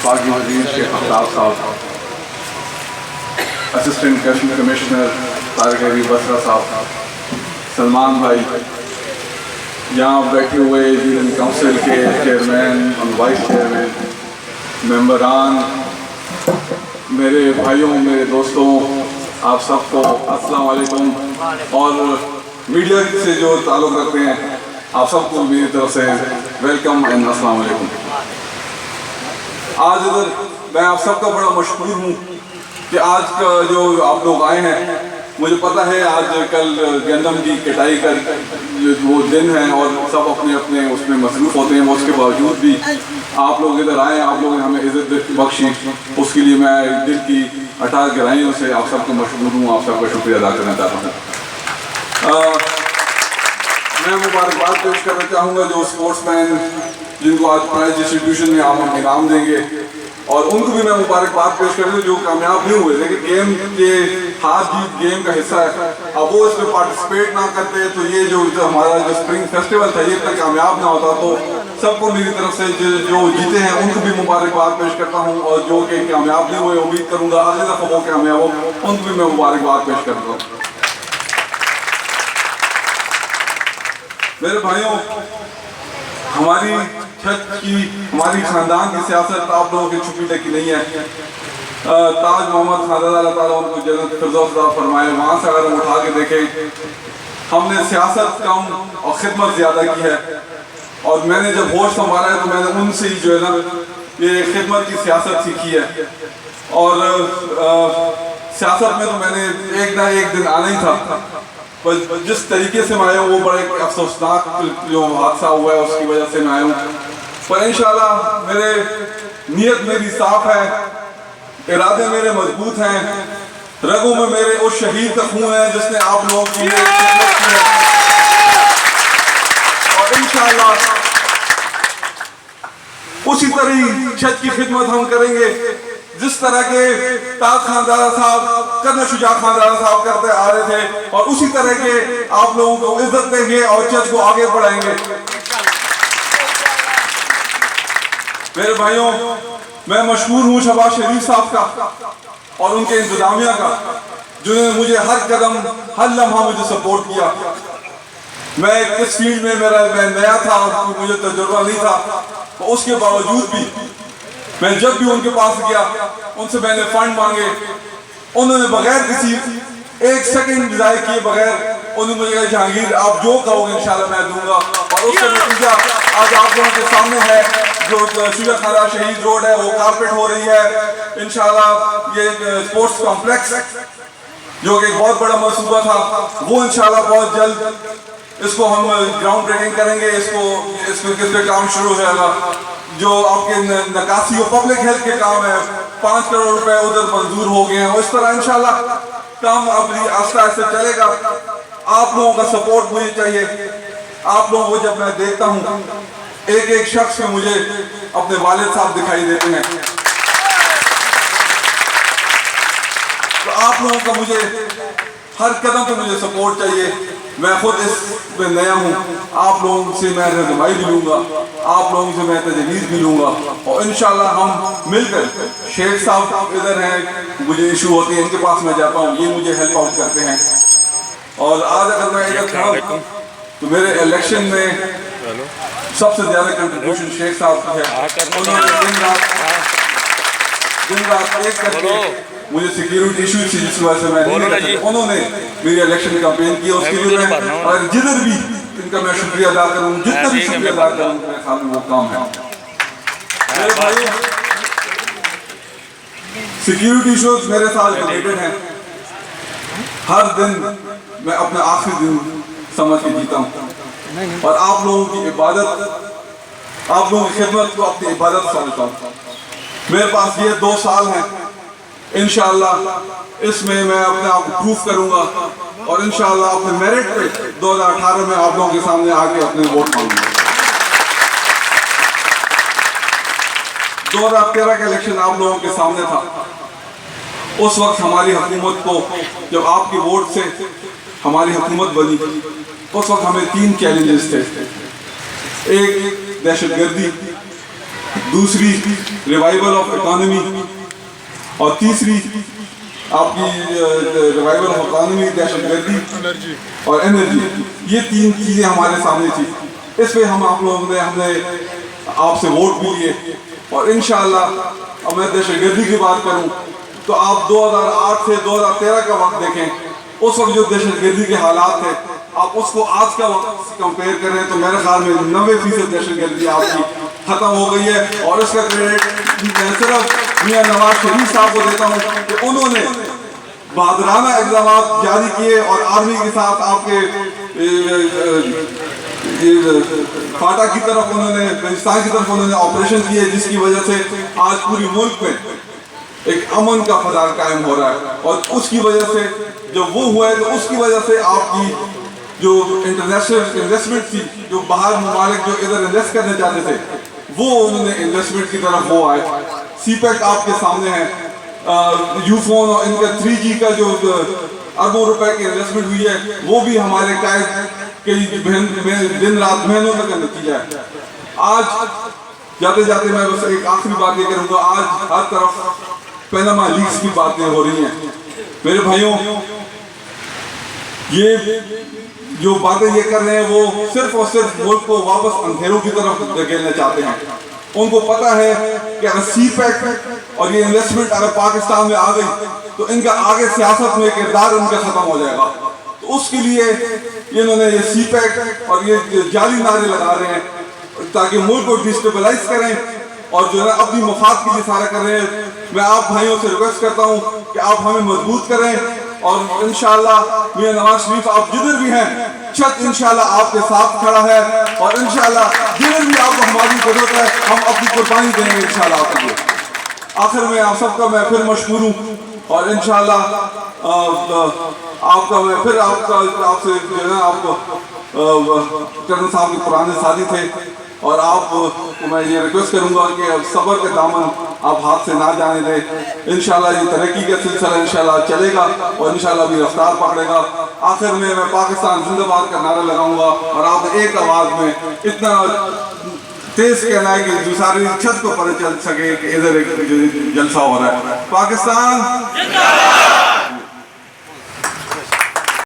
पाक वज़ीर शेख आफ्ताब साहब, असिस्टेंट कमिश्नर तारिक हबीब बसरा साहब, सलमान भाई, यहाँ बैठे हुए यूनियन काउंसिल के चेयरमैन और वाइस चेयरमैन, मेंबरान, मेरे भाइयों, मेरे दोस्तों, आप सबको अस्सलाम वालेकुम। और मीडिया से जो ताल्लुक़ रखते हैं, आप सबको मेरी तरफ से वेलकम एंड अस्सलाम वालेकुम। आज इधर मैं आप सबका बड़ा मशहूर हूँ कि आज का जो आप लोग आए हैं, मुझे पता है आज कल गंदम की कटाई का वो दिन है और सब अपने अपने उसमें मसरूफ़ होते हैं। उसके बावजूद भी आप लोग इधर आए, आप लोगों ने हमें इज़्ज़त बख्शी, उसके लिए मैं दिल की अटा गहराइयों से आप सबको मशहूर हूँ, आप सबका शुक्रिया अदा करना चाहता हूँ। मैं मुबारकबाद पेश करना चाहूँगा जो स्पोर्ट्समैन जिनको आज प्राइज डिस्ट्रीब्यूशन में आप हम इनाम देंगे, और उनको भी मैं मुबारकबाद पेश कर दूँ जो कामयाब नहीं हुए, लेकिन गेम के हार जीत गेम का हिस्सा है। अब वो इसमें पार्टिसिपेट ना करते तो ये जो हमारा जो स्प्रिंग फेस्टिवल था ये इतना कामयाब ना होता। तो सबको मेरी तरफ से जो जीते हैं उनको भी मुबारकबाद पेश करता हूँ, और जो कि कामयाब नहीं हुए उम्मीद करूँगा अगली दफ़ा वो कामयाब हो, उनको भी मैं मुबारकबाद पेश करता हूँ। मेरे भाइयों, हमारी छत की, हमारी ख़ानदान की सियासत आप लोगों की छुपी ढकी नहीं है। ताज मोहम्मद खान अल्लाह ताला उनको जन्नत फिरदौस अता फरमाए, वहाँ से अगर हम उठा के देखें, हमने सियासत कम और खिदमत ज़्यादा की है। और मैंने जब होश संभाला है तो मैंने उनसे ही जो है ना ये खिदमत की सियासत सीखी है। और सियासत में तो मैंने एक ना एक दिन आना ही था, पर जिस तरीके से मैं आया हूँ वो बड़ा एक अफसोसनाक जो हादसा हुआ है उसकी वजह से मैं आया हूँ। पर इंशाल्लाह मेरे नीयत मेरी साफ है, इरादे मेरे मजबूत हैं, रगों में मेरे उस शहीद का खून है जिसने आप लोगों की खिदमत की है। और इंशाल्लाह उसी तरह छत की खिदमत हम करेंगे जिस तरह के ताज खानदारा साहब, कर्नल शुजा खानदारा साहब करते आ रहे थे, और उसी तरह के आप लोगों को इज्जत देंगे और छत को आगे बढ़ाएंगे। मेरे भाइयों, मैं मशहूर हूँ शहबाज शरीफ साहब का और उनके इंतजामिया का, जिन्होंने मुझे हर कदम हर लम्हा मुझे सपोर्ट किया। मैं इस फील्ड में मैं नया था, मुझे तजुर्बा नहीं था, तो उसके बावजूद भी मैं जब भी उनके पास गया उनसे मैंने फंड मांगे, उन्होंने बगैर किसी एक सेकंड ज़ाय किए बगैर उन्होंने मुझे कहा जहांगीर आप जो कहोगे इंशाल्लाह मैं दूंगा। और उसका नतीजा आज आप लोगों के सामने है। जो शुजा खानदारा शहीद रोड है वो कारपेट हो रही है इंशाल्लाह। ये स्पोर्ट्स कॉम्प्लेक्स जो कि एक बहुत बड़ा मंसूबा था वो इंशाल्लाह बहुत जल्द इसको हम ग्राउंड ब्रेकिंग करेंगे। इस पे काम शुरू हो जाएगा। जो आपके नकासी और पब्लिक हेल्थ के काम है 5 करोड़ रुपए उधर मंजूर हो गए हैं। इस तरह इंशाल्लाह काम अब आस्ता आस्ता चलेगा। आप लोगों का सपोर्ट मुझे चाहिए। आप लोगों को जब मैं देखता हूँ एक एक शख्स में मुझे अपने वालिद साहब दिखाई देते हैं, तो आप लोगों का मुझे हर कदम पे मुझे सपोर्ट चाहिए। मैं खुद इसमें नया हूँ, आप लोगों से मैं रहनुमाई भी लूँगा, आप लोगों से मैं तजवीज़ भी लूँगा, और इंशाल्लाह हम मिलकर, शेख साहब इधर हैं, मुझे इशू होती है इनके पास मैं जाता हूँ, ये मुझे हेल्प आउट करते हैं। और आज अगर मैं इधर खड़ा हूँ तो मेरे इलेक्शन में सबसे ज़्यादा कंट्रीब्यूशन शेख साहब की है। उन्होंने दिन रात एक करके मुझे सिक्योरिटी इशू थी जिस वजह से मैं नहीं कर सकता, उन्होंने मेरी इलेक्शन कैंपेन की। उसके लिए मैं और जिधर भी इनका मैं शुक्रिया अदा करूँ, जितना भी शुक्रिया अदा करूँ मेरे सामने वो काम है। मेरे भाई सिक्योरिटी इशूज मेरे साथ रिलेटेड हैं। हर दिन मैं अपना आखिरी दिन समझ के जीता हूँ, और आप लोगों की इबादत, आप लोगों की खिदमत को अपनी इबादत समझता हूँ। मेरे पास ये 2 साल हैं, इंशाअल्लाह इसमें मैं अपने आप को प्रूफ करूंगा, और इंशाअल्लाह अपने मेरिट पे 2018 में आप लोगों के सामने आके अपने वोट मांगूंगा। 2013 का इलेक्शन आप लोगों के सामने था। उस वक्त हमारी हुकूमत को, जब आपके वोट से हमारी हुकूमत बनी, उस वक्त हमें 3 चैलेंजेस थे। एक दहशतगर्दी, दूसरी रिवाइवल ऑफ इकोनॉमी, और तीसरी आपकी रिवाइवल ऑफ इकोनॉमी, दहशतगर्दी और एनर्जी। ये तीन चीज़ें हमारे सामने थी। इस पे हम हमने आपसे वोट भी लिए, और इंशाअल्लाह अब मैं दहशतगर्दी की बात करूं तो आप 2008 से 2013 का वक्त देखें, उस वक्त जो दहशतगर्दी के हालात थे, आप उसको आज का वक्त कंपेयर करें तो मेरे ख्याल में 90% दहशतगर्दी आपकी ख़त्म हो गई है। और इसका क्रेडिट मैं सिर्फ मियां नवाज शरीफ साहब को देता हूँ कि उन्होंने बहादुराना इक़दाम जारी किए और आर्मी के साथ आपके फाटा की तरफ उन्होंने, पाकिस्तान की तरफ उन्होंने ऑपरेशन किए, जिसकी वजह से आज पूरे मुल्क में एक अमन का फजा कायम हो रहा है। और उसकी वजह से जब वो हुआ है तो उसकी वजह से आपकी जो इंटरनेशनल इन्वेस्टमेंट थी, जो बाहर ममालिक जो इधर इन्वेस्ट करने जाते थे, वो उन्होंने इन्वेस्टमेंट की तरफ वो आए। सीपैक आपके सामने है, यूफोन और इनका 3G का जो अरबों रुपए की इन्वेस्टमेंट हुई है, वो भी हमारे कायद के दिन रात मेहनतों का नतीजा है। आज जाते जाते मैं बस एक आखिरी बात ये करूँगा, आज हर तरफ पैनामा लीक्स की बातें हो रही हैं। मेरे भाइयों, ये जो बातें ये कर रहे हैं वो सिर्फ और सिर्फ मुल्क को वापस अंधेरों की तरफ धकेलना चाहते हैं। उनको पता है कि अगर सीपैक और ये इन्वेस्टमेंट अगर पाकिस्तान में आ गई तो इनका आगे सियासत में किरदार उनका ख़त्म हो जाएगा। तो उसके लिए इन्होंने ये सीपैक और ये जाली नारे लगा रहे हैं ताकि मुल्क को डिस्टेबलाइज करें और जो है अपनी मफाद के लिए सारा कर रहे हैं। मैं आप भाइयों से रिक्वेस्ट करता हूँ कि आप हमें मजबूत करें, और इंशाअल्लाह मियां नवाज शरीफ आप जिधर भी हैं, छत इंशाअल्लाह आपके साथ खड़ा है, और इंशाअल्लाह जिधर भी आपको हमारी जरूरत है हम अपनी कुर्बानी देंगे इंशाअल्लाह आपके लिए। आखिर में आप सबका मैं फिर मशकूर हूँ, और इंशाअल्लाह आपका मैं फिर आपसे जो है आपको कर्नल साहब के पुराने साथी थे, और आपको मैं ये रिक्वेस्ट करूंगा कि अब सब्र के दामन आप हाथ से ना जाने दें। इंशाल्लाह ये तरक्की का सिलसिला इंशाल्लाह चलेगा और इंशाल्लाह भी रफ्तार पकड़ेगा। आखिर में मैं पाकिस्तान जिंदाबाद का नारा लगाऊंगा, और आप एक आवाज़ में इतना तेज कहना है कि सारी छत को पता चल सके कि इधर एक जलसा हो रहा है। पाकिस्तान